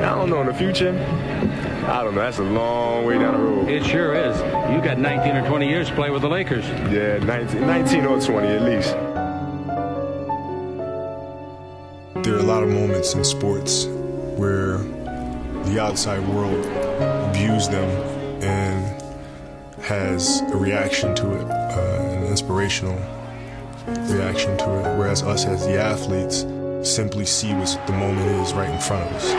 I don't know, in the future, I don't know. That's a long way down the road. It sure is. You got 19 or 20 years to play with the Lakers. Yeah, 19 or 20 at least. There are a lot of moments in sports where the outside world views them and has a reaction to it, an inspirational reaction to it, whereas us as the athletes simply see what the moment is right in front of us.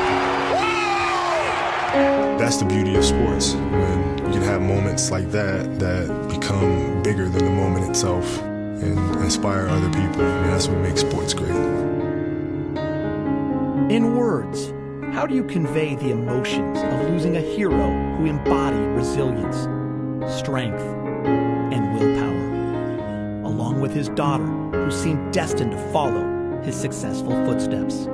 That's the beauty of sports, when you can have moments like that that become bigger than the moment itself and inspire other people. I mean, that's what makes sports great. In words, how do you convey the emotions of losing a hero who embodied resilience, strength, and willpower, along with his daughter, who seemed destined to follow his successful footsteps?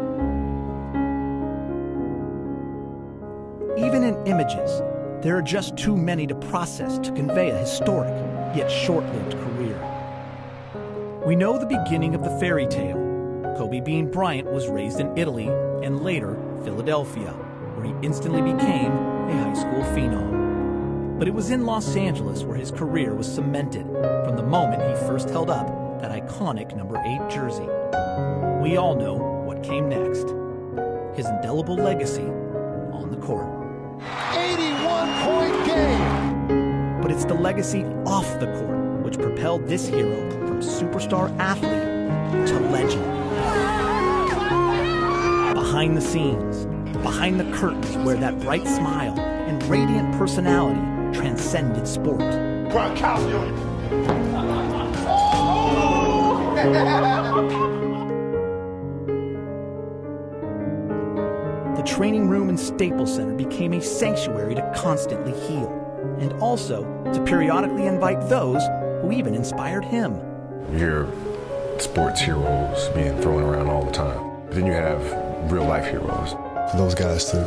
Even in images, there are just too many to process to convey a historic, yet short-lived career. We know the beginning of the fairy tale. Kobe Bean Bryant was raised in Italy and later Philadelphia, where he instantly became a high school phenom. But it was in Los Angeles where his career was cemented from the moment he first held up that iconic number 8 jersey. We all know what came next. His indelible legacy on the court. 81-point game! But it's the legacy off the court which propelled this hero from superstar athlete to legend. Behind the scenes, behind the curtains where that bright smile and radiant personality transcended sport. The training room in Staples Center became a sanctuary to constantly heal, and also to periodically invite those who even inspired him. You hear sports heroes being thrown around all the time. But then you have real-life heroes. For those guys to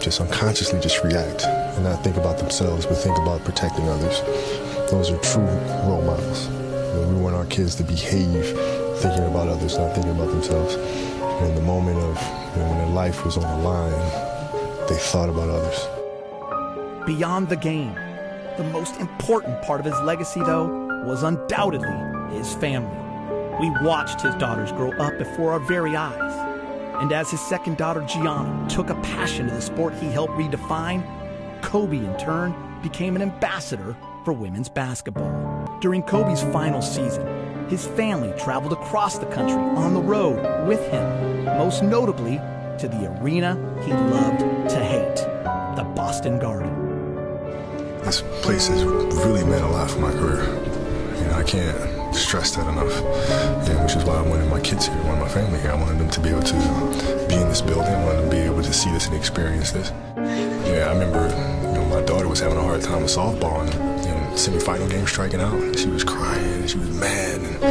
just unconsciously just react and not think about themselves, but think about protecting others, those are true role models. We want our kids to behave thinking about others, not thinking about themselves. And in the moment of when their life was on the line, they thought about others. Beyond the game, the most important part of his legacy, though, was undoubtedly his family. We watched his daughters grow up before our very eyes. And as his second daughter, Gianna, took a passion to the sport he helped redefine, Kobe, in turn, became an ambassador for women's basketball. During Kobe's final season, his family traveled across the country on the road with him, most notably to the arena he loved to hate, the Boston Garden. This place has really meant a lot for my career. I can't stress that enough, which is why I wanted my kids here, I wanted my family here. I wanted them to be able to be in this building. I wanted them to be able to see this and experience this. I remember, my daughter was having a hard time with softball, and semifinal game striking out. And she was crying, and she was mad, and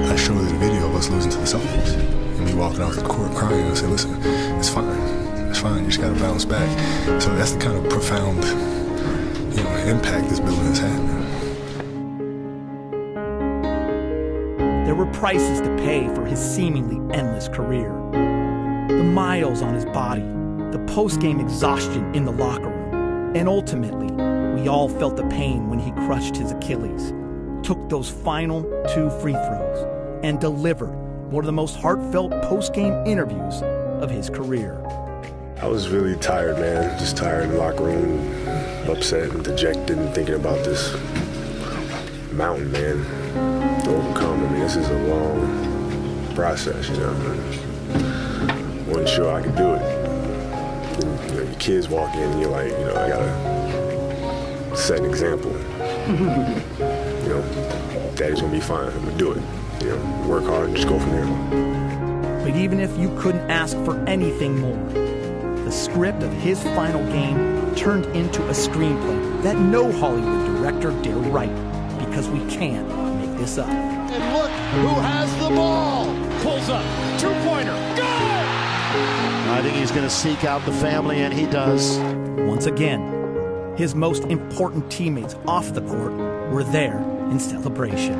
I showed her the video of us losing to the Celtics, and me walking off the court crying. And I said, "Listen, it's fine. It's fine. You just got to bounce back." So that's the kind of profound, impact this building has had. There were prices to pay for his seemingly endless career. The miles on his body, the post-game exhaustion in the locker room, and ultimately, we all felt the pain when he crushed his Achilles, took those final 2 free throws, and delivered one of the most heartfelt post-game interviews of his career. I was really tired, man. Just tired in the locker room, upset and dejected and thinking about this mountain, man, to overcome. I mean, this is a long process, I wasn't sure I could do it. And, your kids walk in and you're like, I gotta set an example. Daddy's gonna be fine. I'm gonna do it. Work hard and just go from there. But even if you couldn't ask for anything more, the script of his final game turned into a screenplay that no Hollywood director dare write, because we can't make this up. And look who has the ball. Pulls up, 2-pointer, go! I think he's going to seek out the family, and he does. Once again, his most important teammates off the court were there in celebration.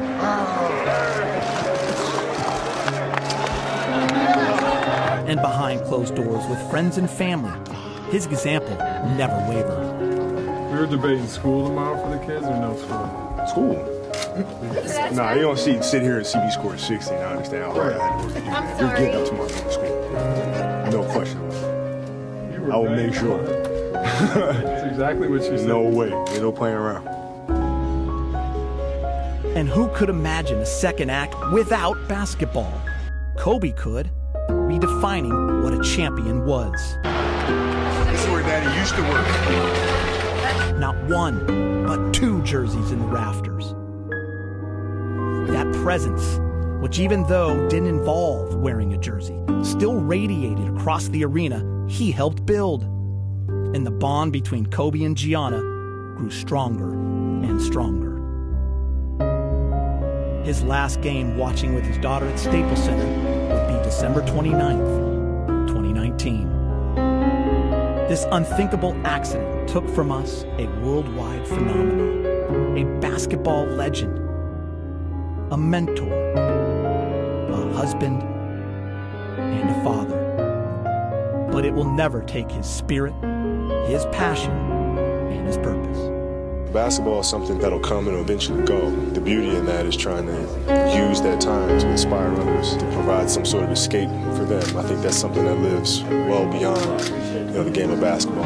And behind closed doors with friends and family, his example never wavered. We were debating school tomorrow for the kids or no school? School? Nah, you don't sit here and see me score 60. I understand how hard I had to work to do that. You're getting up tomorrow for school. No question. I will make sure. That's exactly what you said. No way. There's no playing around. And who could imagine a second act without basketball? Kobe could, redefining what a champion was. This is where Daddy used to work. Not one, but two jerseys in the rafters. That presence, which even though didn't involve wearing a jersey, still radiated across the arena he helped build. And the bond between Kobe and Gianna grew stronger and stronger. His last game watching with his daughter at Staples Center would be December 29th, 2019. This unthinkable accident took from us a worldwide phenomenon, a basketball legend, a mentor, a husband, and a father. But it will never take his spirit, his passion, and his purpose. Basketball is something that'll come and eventually go. The beauty in that is trying to use that time to inspire others, to provide some sort of escape for them. I think that's something that lives well beyond, the game of basketball.